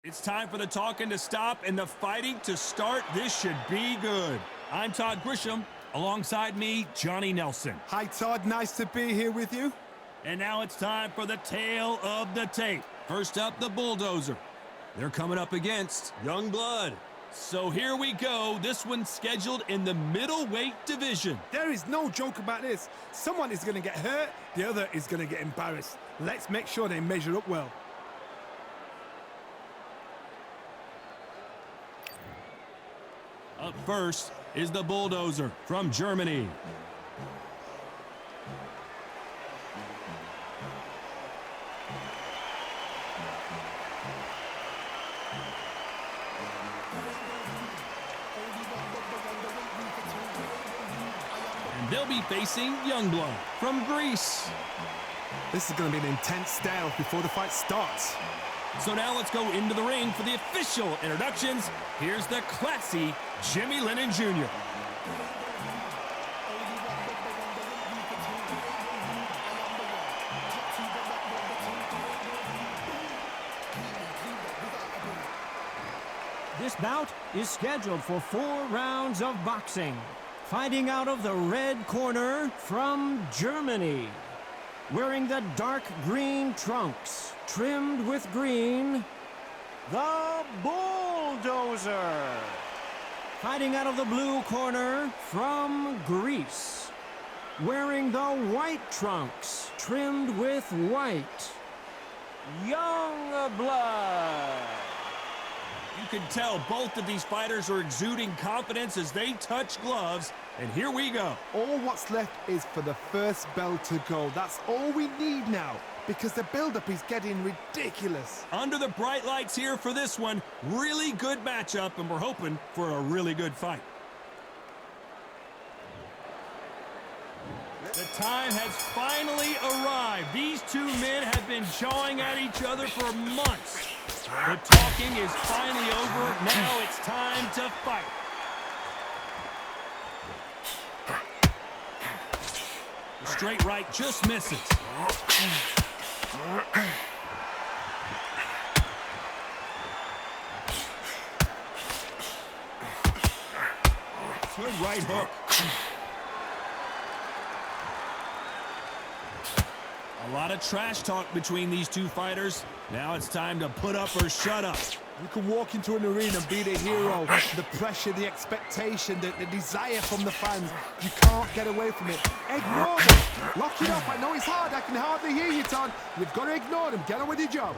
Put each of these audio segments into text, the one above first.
It's time for the talking to stop and the fighting to start. This should be good. I'm Todd Grisham. Alongside me, Johnny Nelson. Hi, Todd. Nice to be here with you. And now it's time for the tale of the tape. First up, the Bulldozer. They're coming up against Young Blood. So here we go. This one's scheduled in the middleweight division. There is no joke about this. Someone is going to get hurt, the other is going to get embarrassed. Let's make sure they measure up well. Up first is the Bulldozer from Germany. And they'll be facing Youngblood from Greece. This is going to be an intense style before the fight starts. So now let's go into the ring for the official introductions. Here's the classy Jimmy Lennon Jr. This bout is scheduled for 4 rounds of boxing. Fighting out of the red corner from Germany. Wearing the dark green trunks, trimmed with green, the Bulldozer. Fighting out of the blue corner from Greece. Wearing the white trunks, trimmed with white, Young Blood. You can tell both of these fighters are exuding confidence as they touch gloves. And here we go. All what's left is for the first bell to go. That's all we need now, because the build-up is getting ridiculous. Under the bright lights here for this one. Really good matchup, and we're hoping for a really good fight. The time has finally arrived. These two men have been jawing at each other for months. The talking is finally over. Now it's time to fight. The straight right just misses. Good right hook. A lot of trash talk between these two fighters. Now it's time to put up or shut up. You can walk into an arena and be the hero. The pressure, the expectation, the desire from the fans. You can't get away from it. Ignore them. Lock it up. I know it's hard. I can hardly hear you, Todd. You've got to ignore them. Get on with your job.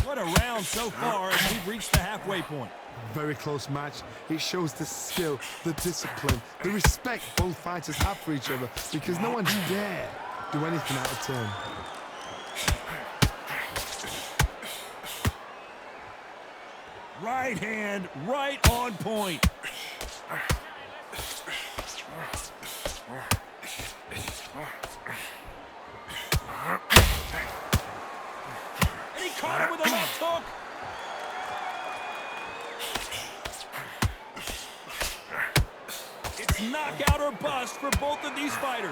What a round so far as we've reached the halfway point. Very close match. It shows the skill, the discipline, the respect both fighters have for each other, because no one dare do anything out of turn. Right hand, right on point. And he caught him with a left hook. It's knockout or bust for both of these fighters.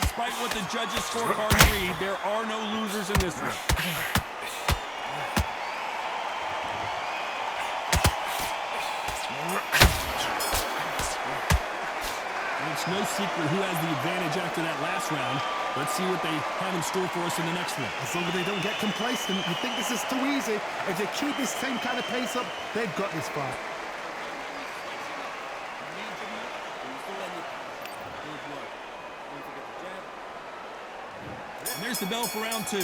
Despite what the judges' scorecards read, there are no losers in this one. It's no secret who has the advantage after that last round. Let's see what they have in store for us in the next one. As long as they don't get complacent, you think this is too easy. If they keep this same kind of pace up, they've got this fight. And there's the bell for round 2.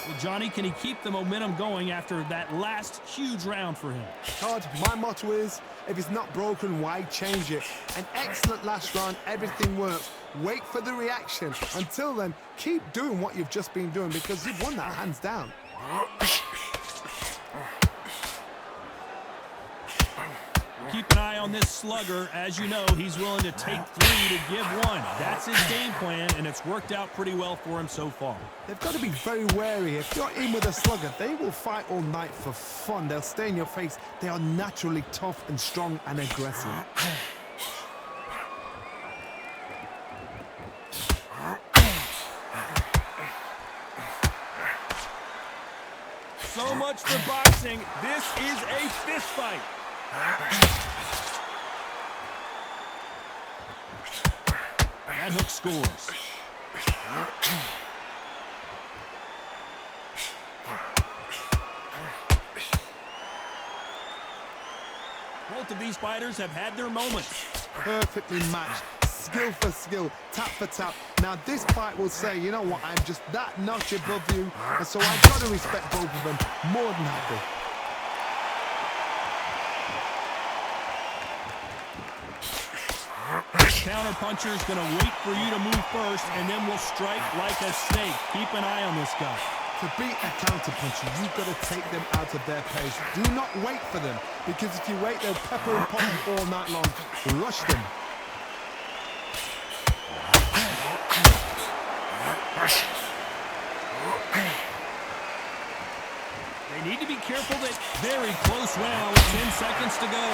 Well, Johnny, can he keep the momentum going after that last huge round for him? Todd, my motto is, if it's not broken, why change it? An excellent last round, everything works. Wait for the reaction. Until then, keep doing what you've just been doing, because you've won that hands down. Keep keep an eye on this slugger. As you know, he's willing to take 3 to give 1. That's his game plan, and it's worked out pretty well for him so far. They've got to be very wary. If you're in with a slugger, they will fight all night for fun. They'll stay in your face. They are naturally tough and strong and aggressive. So much for boxing. This is a fist fight. That hook scores. Both of these fighters have had their moments. Perfectly matched. Skill for skill, tap for tap. Now this fight will say, you know what, I'm just that notch above you, and so I've got to respect both of them more than happy. Counter puncher is going to wait for you to move first, and then will strike like a snake. Keep an eye on this guy. To beat a counter puncher, you've got to take them out of their pace. Do not wait for them, because if you wait, they'll pepper and pop you all night long. Rush them. They need to be careful. That very close round with 10 seconds to go.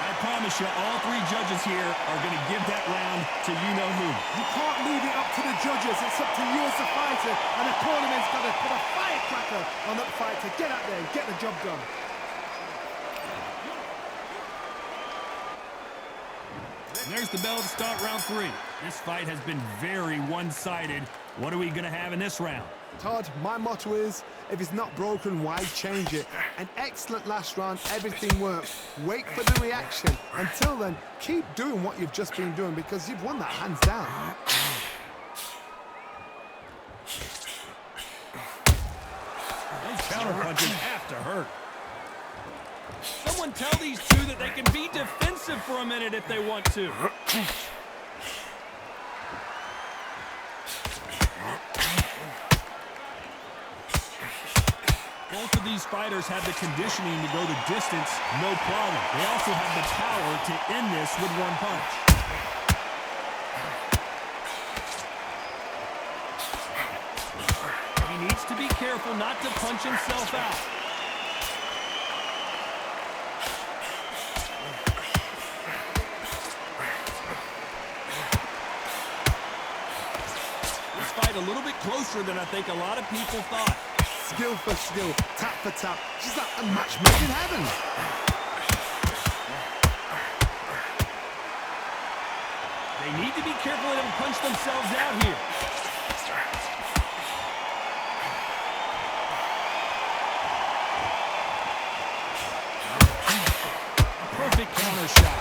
I promise you, all 3 judges here are going to give that round to you-know-who. You can't leave it up to the judges. It's up to you as a fighter, and the tournament's got to put a firecracker on that fight to get out there and get the job done. And there's the bell to start round 3. This fight has been very one-sided. What are we going to have in this round? Todd, my motto is, if it's not broken, why change it? An excellent last round, everything works. Wait for the reaction. Until then, keep doing what you've just been doing, because you've won that hands down. Those counter punches have to hurt. Someone tell these two that they can be defensive for a minute if they want to. Both of these fighters have the conditioning to go the distance, no problem. They also have the power to end this with 1 punch. He needs to be careful not to punch himself out. This fight a little bit closer than I think a lot of people thought. Skill for skill, tap for tap. She's like a match made in heaven. They need to be careful they don't punch themselves out here. A perfect counter shot.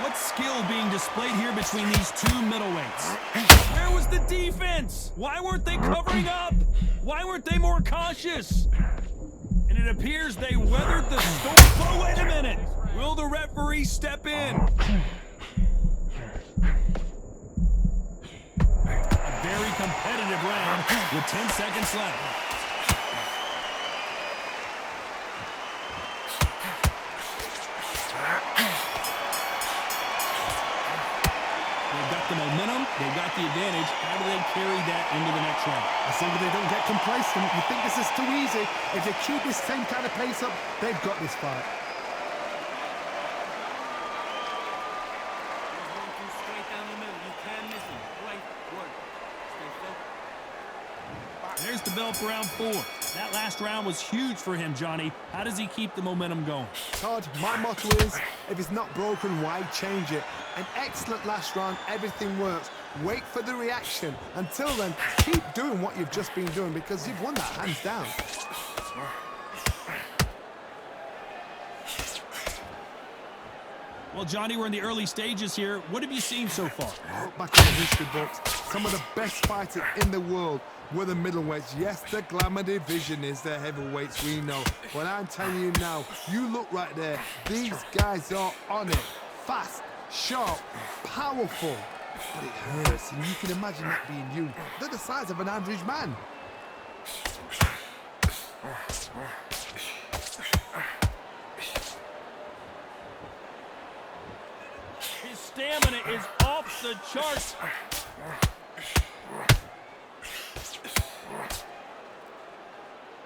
What skill being displayed here between these 2 middleweights? Where was the defense? Why weren't they covering up? Why weren't they more cautious? And it appears they weathered the storm. Oh, wait a minute. Will the referee step in? A very competitive round with 10 seconds left. The momentum, they've got the advantage. How do they carry that into the next round? As long as they don't get complacent, you think this is too easy. If they keep this same kind of pace up, they've got this fight. There's the bell for round 4. That last round was huge for him, Johnny. How does he keep the momentum going? Todd, my motto is, if it's not broken, why change it? An excellent last round, everything works. Wait for the reaction. Until then, keep doing what you've just been doing, because you've won that hands down. Well, Johnny, we're in the early stages here. What have you seen so far? Look back at the history books. Some of the best fighters in the world were the middleweights. Yes, the glamour division is the heavyweights, we know. But I'm telling you now, you look right there. These guys are on it. Fast, sharp, powerful. But it hurts, and you can imagine that being you. They're the size of an average man. His stamina is off the charts.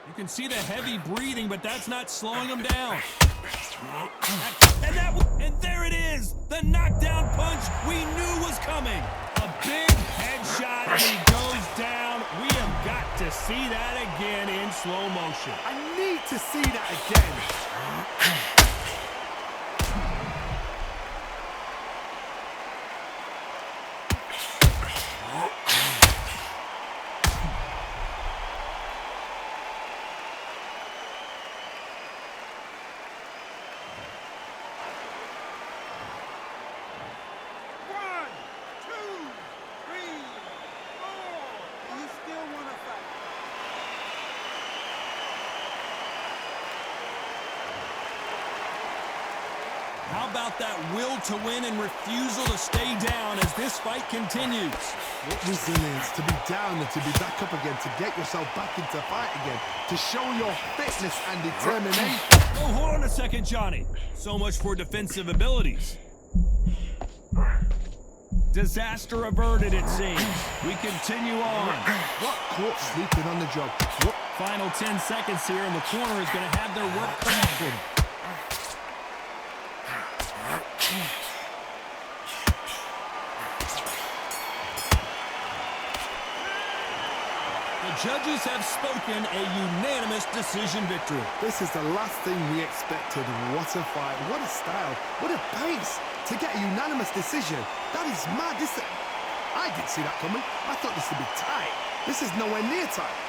You can see the heavy breathing, but that's not slowing him down. And there it is! The knockdown punch we knew was coming. A big headshot, and he goes down. We have got to see that again in slow motion. I need to see that again. How about that will to win and refusal to stay down as this fight continues? What resilience to be down and to be back up again, to get yourself back into fight again, to show your fitness and determination. Oh, hold on a second, Johnny. So much for defensive abilities. Disaster averted, it seems. We continue on. What caught sleeping on the job? What? Final 10 seconds here, and the corner is going to have their work cut out for them. The judges have spoken, a unanimous decision victory. This is the last thing we expected. What a fight, what a style, what a pace to get a unanimous decision. That is mad. I didn't see that coming. I thought this would be tight. This is nowhere near tight.